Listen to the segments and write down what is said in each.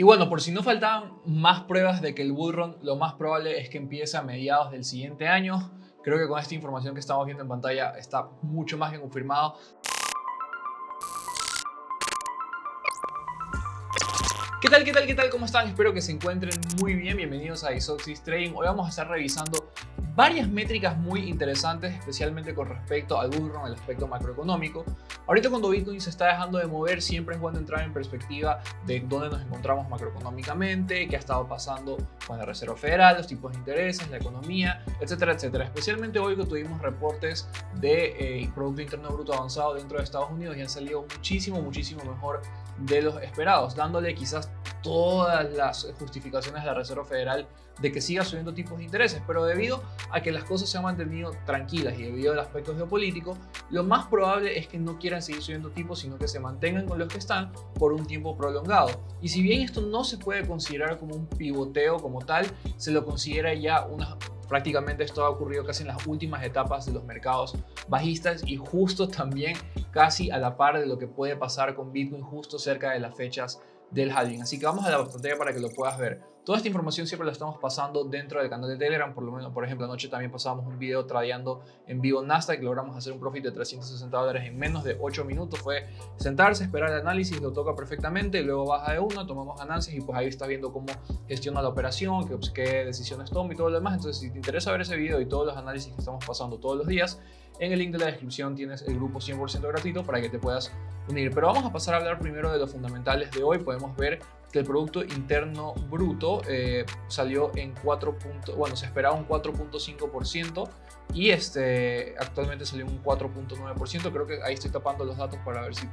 Y bueno, por si no faltaban más pruebas de que el bull run lo más probable es que empiece a mediados del siguiente año, creo que con esta información que estamos viendo en pantalla está mucho más que confirmado. ¿Qué tal? ¿Qué tal? ¿Qué tal? ¿Cómo están? Espero que se encuentren muy bien. Bienvenidos a Isoxis Trading. Hoy vamos a estar revisando varias métricas muy interesantes, especialmente con respecto al bull run, el aspecto macroeconómico. Ahorita cuando Bitcoin se está dejando de mover, siempre es bueno entrar en perspectiva de dónde nos encontramos macroeconómicamente, qué ha estado pasando con la Reserva Federal, los tipos de intereses, la economía, etcétera, etcétera. Especialmente hoy que tuvimos reportes de Producto Interno Bruto avanzado dentro de Estados Unidos y han salido muchísimo mejor de los esperados, dándole quizás todas las justificaciones de la Reserva Federal de que siga subiendo tipos de intereses, pero debido a que las cosas se han mantenido tranquilas y debido al aspecto geopolítico, lo más probable es que no quieran seguir subiendo tipos, sino que se mantengan con los que están por un tiempo prolongado. Y si bien esto no se puede considerar como un pivoteo como tal, se lo considera ya prácticamente esto ha ocurrido casi en las últimas etapas de los mercados bajistas y justo también casi a la par de lo que puede pasar con Bitcoin justo cerca de las fechas del halving. Así que vamos a la pantalla para que lo puedas ver. Toda esta información siempre la estamos pasando dentro del canal de Telegram. Por lo menos, por ejemplo, anoche también pasábamos un video tradeando en vivo Nasdaq. Logramos hacer un profit de $360 en menos de 8 minutos. Fue sentarse, esperar el análisis, lo toca perfectamente, luego baja de una, tomamos ganancias y pues ahí estás viendo cómo gestiona la operación, qué decisiones toma y todo lo demás. Entonces, si te interesa ver ese video y todos los análisis que estamos pasando todos los días, en el link de la descripción tienes el grupo 100% gratuito para que te puedas unir. Pero vamos a pasar a hablar primero de los fundamentales de hoy. Podemos ver que el Producto Interno Bruto salió en se esperaba un 4.5% y actualmente salió un 4.9%. Creo que ahí estoy tapando los datos para ver si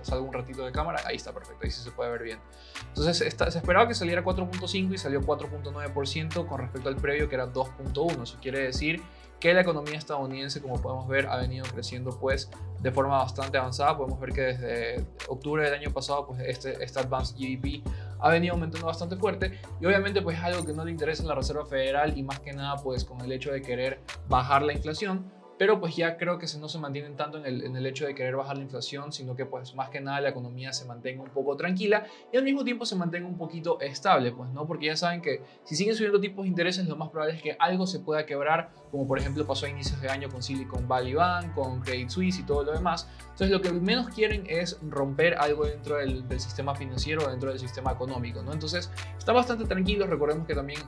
salgo un ratito de cámara. Ahí está perfecto, ahí sí se puede ver bien. Entonces se esperaba que saliera 4.5 y salió 4.9% con respecto al previo que era 2.1. Eso quiere decir que la economía estadounidense, como podemos ver, ha venido creciendo pues de forma bastante avanzada. Podemos ver que desde octubre del año pasado pues este Advanced GDP ha venido aumentando bastante fuerte y obviamente pues es algo que no le interesa a la Reserva Federal y más que nada pues con el hecho de querer bajar la inflación. Pero pues ya creo que no se mantienen tanto en el hecho de querer bajar la inflación, sino que pues más que nada la economía se mantenga un poco tranquila y al mismo tiempo se mantenga un poquito estable, pues, ¿no? Porque ya saben que si siguen subiendo tipos de intereses, lo más probable es que algo se pueda quebrar, como por ejemplo pasó a inicios de año con Silicon Valley Bank, con Credit Suisse y todo lo demás. Entonces lo que menos quieren es romper algo dentro del sistema financiero, dentro del sistema económico, ¿no? Entonces están bastante tranquilos. Recordemos que también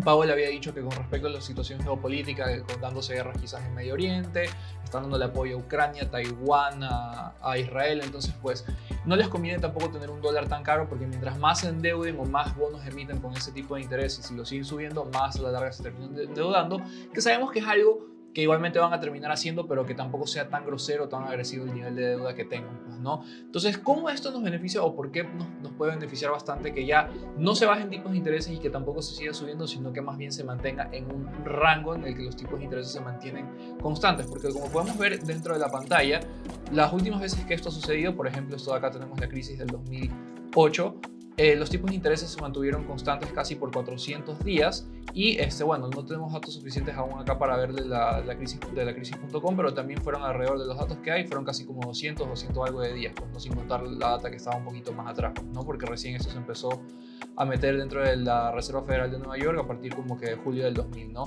Powell había dicho que con respecto a la situación geopolítica, dándose guerras quizás en Medio Oriente, están dándole apoyo a Ucrania, Taiwán, a Israel, entonces pues no les conviene tampoco tener un dólar tan caro porque mientras más se endeuden o más bonos emiten con ese tipo de intereses y si lo siguen subiendo, más a la larga se terminan endeudando, que sabemos que es algo que igualmente van a terminar haciendo, pero que tampoco sea tan grosero, tan agresivo el nivel de deuda que tengan, pues, ¿no? Entonces, ¿cómo esto nos beneficia o por qué nos puede beneficiar bastante que ya no se bajen tipos de intereses y que tampoco se siga subiendo, sino que más bien se mantenga en un rango en el que los tipos de intereses se mantienen constantes? Porque como podemos ver dentro de la pantalla, las últimas veces que esto ha sucedido, por ejemplo, esto de acá tenemos la crisis del 2008, los tipos de intereses se mantuvieron constantes casi por 400 días y bueno, no tenemos datos suficientes aún acá para ver de la crisis.com, pero también fueron alrededor de los datos que hay, fueron casi como 200 algo de días, pues no, sin contar la data que estaba un poquito más atrás, ¿no? Porque recién esto se empezó a meter dentro de la Reserva Federal de Nueva York a partir como que de julio del 2000, ¿no?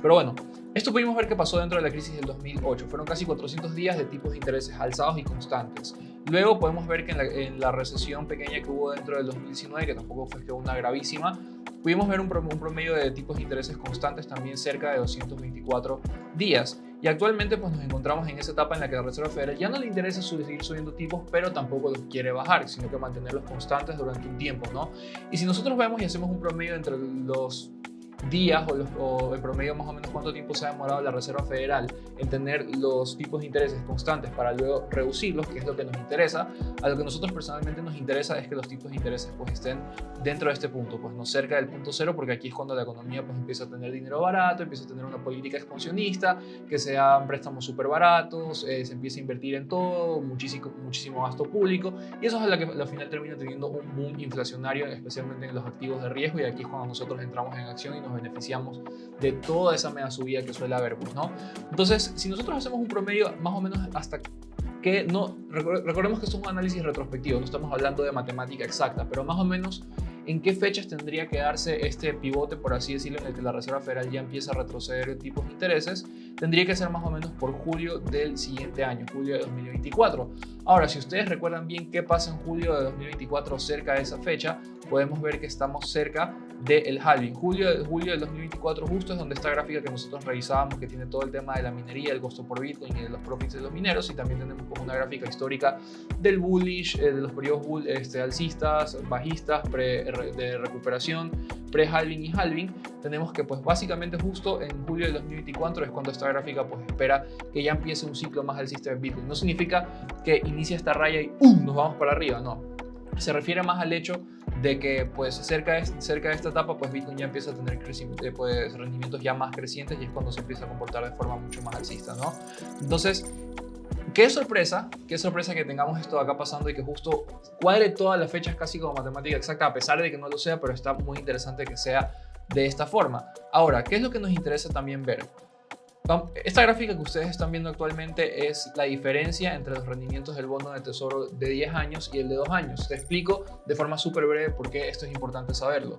Pero bueno, esto pudimos ver que pasó dentro de la crisis del 2008, fueron casi 400 días de tipos de intereses alzados y constantes. Luego podemos ver que en la recesión pequeña que hubo dentro del 2019, que tampoco fue que una gravísima, pudimos ver un promedio de tipos de intereses constantes también cerca de 224 días. Y actualmente pues nos encontramos en esa etapa en la que la Reserva Federal ya no le interesa seguir subiendo tipos, pero tampoco los quiere bajar, sino que mantenerlos constantes durante un tiempo, ¿no? Y si nosotros vemos y hacemos un promedio entre los días o el promedio más o menos cuánto tiempo se ha demorado la Reserva Federal en tener los tipos de intereses constantes para luego reducirlos, que es lo que nos interesa. A lo que nosotros personalmente nos interesa es que los tipos de intereses pues estén dentro de este punto, pues no cerca del punto cero, porque aquí es cuando la economía pues empieza a tener dinero barato, empieza a tener una política expansionista, que sean préstamos súper baratos, se empieza a invertir en todo, muchísimo gasto público, y eso es lo que al final termina teniendo un boom inflacionario, especialmente en los activos de riesgo, y aquí es cuando nosotros entramos en acción y nos beneficiamos de toda esa mega subida que suele haber, pues, ¿no? Entonces, si nosotros hacemos un promedio más o menos hasta que no, recordemos que esto es un análisis retrospectivo, no estamos hablando de matemática exacta, pero más o menos en qué fechas tendría que darse este pivote, por así decirlo, en el que la Reserva Federal ya empieza a retroceder en tipos de intereses, tendría que ser más o menos por julio del siguiente año, julio de 2024. Ahora, si ustedes recuerdan bien qué pasa en julio de 2024 cerca de esa fecha, podemos ver que estamos cerca del halving. Julio del 2024 justo es donde esta gráfica que nosotros revisábamos, que tiene todo el tema de la minería, el costo por Bitcoin y de los profits de los mineros, y también tenemos como una gráfica histórica del bullish, de los periodos alcistas, bajistas, de recuperación, pre-halving y halving. Tenemos que pues básicamente justo en julio del 2024 es cuando esta gráfica pues espera que ya empiece un ciclo más alcista de Bitcoin. No significa que inicie esta raya y nos vamos para arriba, no. Se refiere más al hecho de que pues cerca de esta etapa pues Bitcoin ya empieza a tener pues, rendimientos ya más crecientes y es cuando se empieza a comportar de forma mucho más alcista, ¿no? Entonces, qué sorpresa que tengamos esto acá pasando y que justo cuadre todas las fechas casi como matemática exacta, a pesar de que no lo sea, pero está muy interesante que sea de esta forma. Ahora, ¿qué es lo que nos interesa también ver? Esta gráfica que ustedes están viendo actualmente es la diferencia entre los rendimientos del bono de tesoro de 10 años y el de 2 años. Te explico de forma súper breve por qué esto es importante saberlo.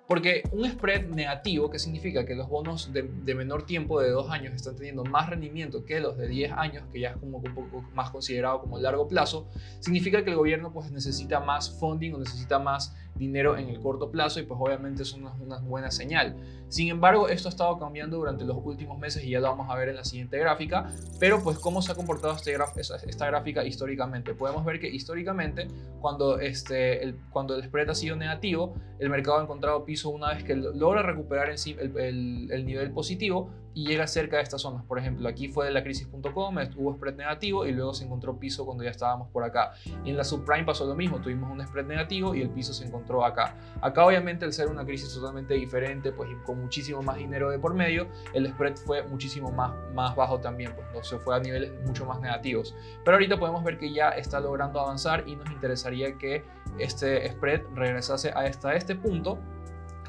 Porque un spread negativo, que significa que los bonos de menor tiempo de 2 años están teniendo más rendimiento que los de 10 años, que ya es como un poco más considerado como largo plazo, significa que el gobierno pues necesita más funding o necesita más dinero en el corto plazo y pues obviamente eso no es una buena señal. Sin embargo, esto ha estado cambiando durante los últimos meses y ya lo vamos a ver en la siguiente gráfica, pero pues cómo se ha comportado esta gráfica históricamente. Podemos ver que históricamente cuando el spread ha sido negativo, el mercado ha encontrado piso una vez que logra recuperar en sí el nivel positivo y llega cerca de estas zonas. Por ejemplo, aquí fue de la crisis.com, hubo spread negativo y luego se encontró piso cuando ya estábamos por acá. Y en la subprime pasó lo mismo, tuvimos un spread negativo y el piso se encontró acá. Acá obviamente al ser una crisis totalmente diferente, pues con muchísimo más dinero de por medio, el spread fue muchísimo más bajo también, pues no se fue a niveles mucho más negativos. Pero ahorita podemos ver que ya está logrando avanzar y nos interesaría que este spread regresase hasta este punto,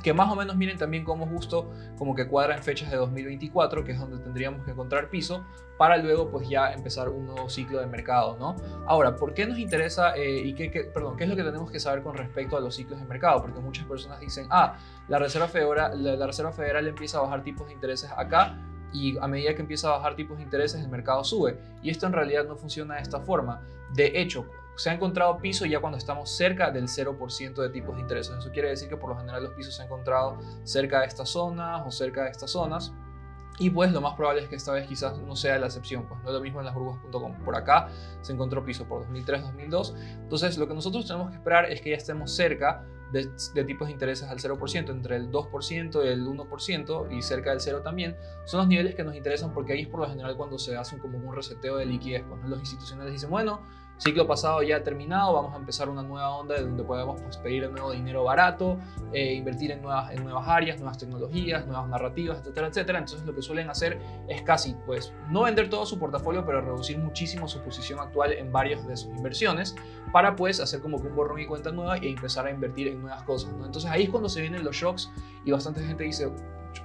que más o menos miren también cómo justo como que cuadra en fechas de 2024, que es donde tendríamos que encontrar piso para luego pues ya empezar un nuevo ciclo de mercado, ¿no? Ahora, ¿por qué nos interesa y qué es lo que tenemos que saber con respecto a los ciclos de mercado? Porque muchas personas dicen, la Reserva Federal empieza a bajar tipos de intereses acá y a medida que empieza a bajar tipos de intereses el mercado sube, y esto en realidad no funciona de esta forma. De hecho, se ha encontrado piso ya cuando estamos cerca del 0% de tipos de intereses. Eso quiere decir que por lo general los pisos se han encontrado cerca de estas zonas o cerca de estas zonas. Y pues lo más probable es que esta vez quizás no sea la excepción, pues no es lo mismo en las burbujas.com. Por acá se encontró piso por 2003-2002. Entonces lo que nosotros tenemos que esperar es que ya estemos cerca de tipos de intereses al 0%, entre el 2% y el 1% y cerca del 0 también. Son los niveles que nos interesan porque ahí es por lo general cuando se hace como un reseteo de liquidez. Pues, ¿no? Los institucionales dicen, bueno, ciclo pasado ya ha terminado, vamos a empezar una nueva onda de donde podemos pues, pedir el nuevo dinero barato, invertir en nuevas áreas, nuevas tecnologías, nuevas narrativas, etcétera, etcétera. Entonces lo que suelen hacer es casi, pues, no vender todo su portafolio, pero reducir muchísimo su posición actual en varias de sus inversiones para pues hacer como que un borrón y cuenta nueva y empezar a invertir en nuevas cosas, ¿no? Entonces ahí es cuando se vienen los shocks y bastante gente dice,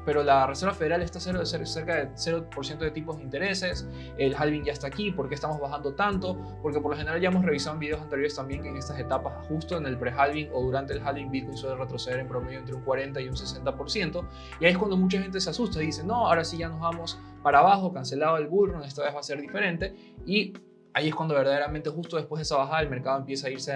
pero la Reserva Federal está cerca de 0% de tipos de intereses, el halving ya está aquí, ¿por qué estamos bajando tanto? Porque por lo general ya hemos revisado en videos anteriores también que en estas etapas, justo en el pre-halving o durante el halving, Bitcoin suele retroceder en promedio entre un 40 y un 60%, y ahí es cuando mucha gente se asusta y dice, no, ahora sí ya nos vamos para abajo, cancelado el bull run, esta vez va a ser diferente, y ahí es cuando verdaderamente justo después de esa bajada el mercado empieza a irse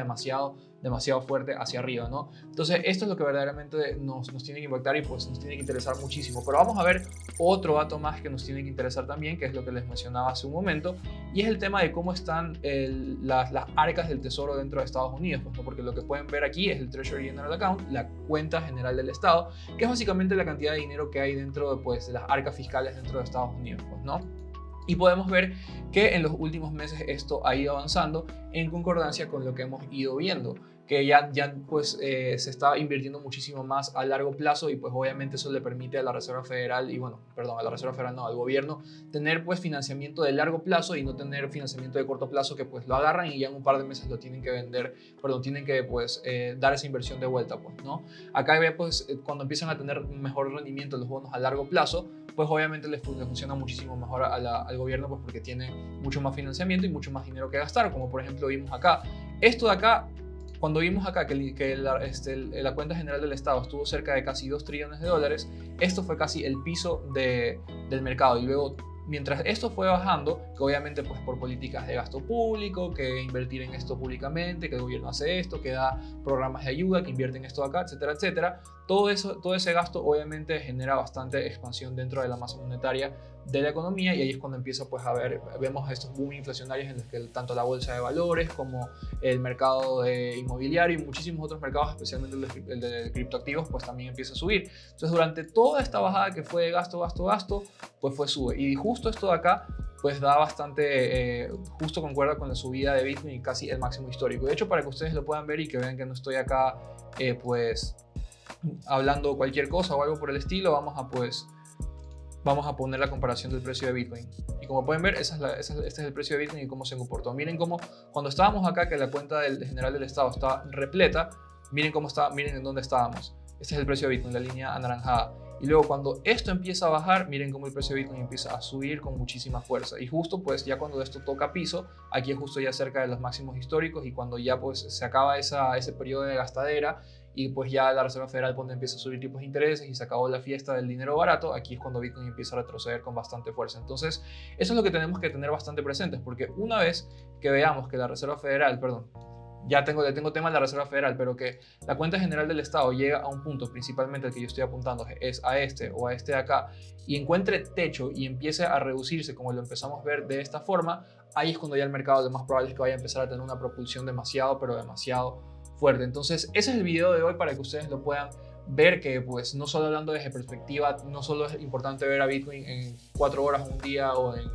demasiado fuerte hacia arriba, ¿no? Entonces esto es lo que verdaderamente nos tiene que impactar y pues nos tiene que interesar muchísimo. Pero vamos a ver otro dato más que nos tiene que interesar también, que es lo que les mencionaba hace un momento, y es el tema de cómo están las arcas del tesoro dentro de Estados Unidos, pues, ¿no? Porque lo que pueden ver aquí es el Treasury General Account, la cuenta general del Estado, que es básicamente la cantidad de dinero que hay dentro pues, de las arcas fiscales dentro de Estados Unidos, pues, ¿no? Y podemos ver que en los últimos meses esto ha ido avanzando en concordancia con lo que hemos ido viendo, que ya pues se está invirtiendo muchísimo más a largo plazo y pues obviamente eso le permite a la Reserva Federal y bueno, perdón, a la Reserva Federal no, al gobierno tener pues financiamiento de largo plazo y no tener financiamiento de corto plazo que pues lo agarran y ya en un par de meses lo tienen que vender, perdón, tienen que pues dar esa inversión de vuelta pues, ¿no? Acá pues cuando empiezan a tener mejor rendimiento los bonos a largo plazo, pues obviamente le funciona muchísimo mejor al gobierno pues porque tiene mucho más financiamiento y mucho más dinero que gastar, como por ejemplo vimos acá. Esto de acá, cuando vimos acá que la cuenta general del Estado estuvo cerca de casi 2 trillones de dólares, esto fue casi el piso del mercado y luego mientras esto fue bajando, que obviamente pues por políticas de gasto público, que invertir en esto públicamente, que el gobierno hace esto, que da programas de ayuda, que invierte en esto acá, etcétera, etcétera, todo ese gasto obviamente genera bastante expansión dentro de la masa monetaria de la economía y ahí es cuando empieza pues vemos estos boom inflacionarios en los que tanto la bolsa de valores como el mercado inmobiliario y muchísimos otros mercados, especialmente el de criptoactivos, pues también empieza a subir. Entonces durante toda esta bajada que fue de gasto, pues fue sube. Y justo esto de acá pues da bastante, justo concuerda con la subida de Bitcoin y casi el máximo histórico. De hecho, para que ustedes lo puedan ver y que vean que no estoy acá pues hablando cualquier cosa o algo por el estilo, vamos a poner la comparación del precio de Bitcoin. Y como pueden ver, este es el precio de Bitcoin y cómo se comportó. Miren cómo cuando estábamos acá, que la cuenta del general del Estado está repleta, miren cómo está, miren en dónde estábamos. Este es el precio de Bitcoin, la línea anaranjada. Y luego cuando esto empieza a bajar, miren cómo el precio de Bitcoin empieza a subir con muchísima fuerza. Y justo pues ya cuando esto toca piso, aquí es justo ya cerca de los máximos históricos y cuando ya pues se acaba ese periodo de gastadera y pues ya la Reserva Federal cuando empieza a subir tipos de intereses y se acabó la fiesta del dinero barato, aquí es cuando Bitcoin empieza a retroceder con bastante fuerza. Entonces eso es lo que tenemos que tener bastante presentes porque una vez que veamos que la Reserva Federal, perdón, le tengo tema a la Reserva Federal, pero que la cuenta general del Estado llega a un punto, principalmente el que yo estoy apuntando, es a este o a este de acá, y encuentre techo y empiece a reducirse como lo empezamos a ver de esta forma, ahí es cuando ya el mercado lo más probable es que vaya a empezar a tener una propulsión demasiado, pero demasiado fuerte. Entonces, ese es el video de hoy para que ustedes lo puedan ver que pues no solo hablando desde perspectiva, no solo es importante ver a Bitcoin en 4 horas, un día o en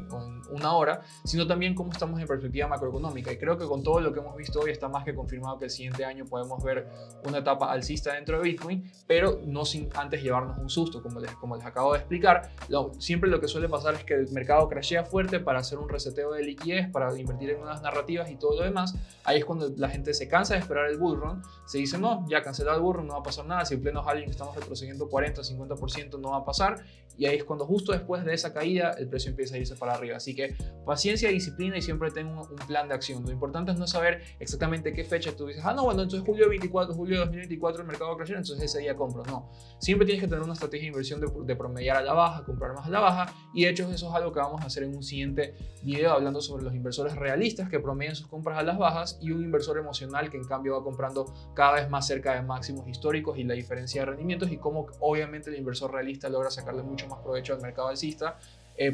1 hora, sino también cómo estamos en perspectiva macroeconómica. Y creo que con todo lo que hemos visto hoy está más que confirmado que el siguiente año podemos ver una etapa alcista dentro de Bitcoin, pero no sin antes llevarnos un susto, como les acabo de explicar. Siempre lo que suele pasar es que el mercado crashea fuerte para hacer un reseteo de liquidez, para invertir en unas narrativas y todo lo demás. Ahí es cuando la gente se cansa de esperar el bull run, se dice no, ya cancelado el bull run, no va a pasar nada, si en pleno halving estamos retrocediendo 40-50% no va a pasar, y ahí es cuando justo después de esa caída el precio empieza a irse para arriba. Así que paciencia, disciplina y siempre tengo un plan de acción. Lo importante es no saber exactamente qué fecha tú dices, no, bueno, entonces julio de 2024 el mercado va a crecer, entonces ese día compro. No, siempre tienes que tener una estrategia de inversión de promediar a la baja, comprar más a la baja, y de hecho eso es algo que vamos a hacer en un siguiente video hablando sobre los inversores realistas que promedian sus compras a las bajas y un inversor emocional que en cambio va comprando cada vez más cerca de máximos históricos y la diferencia de rendimientos y cómo obviamente el inversor realista logra sacarle mucho más provecho al mercado alcista,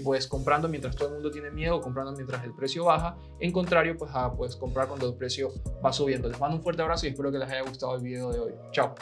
pues comprando mientras todo el mundo tiene miedo, comprando mientras el precio baja, en contrario pues a comprar cuando el precio va subiendo. Les mando un fuerte abrazo y espero que les haya gustado el video de hoy. Chao.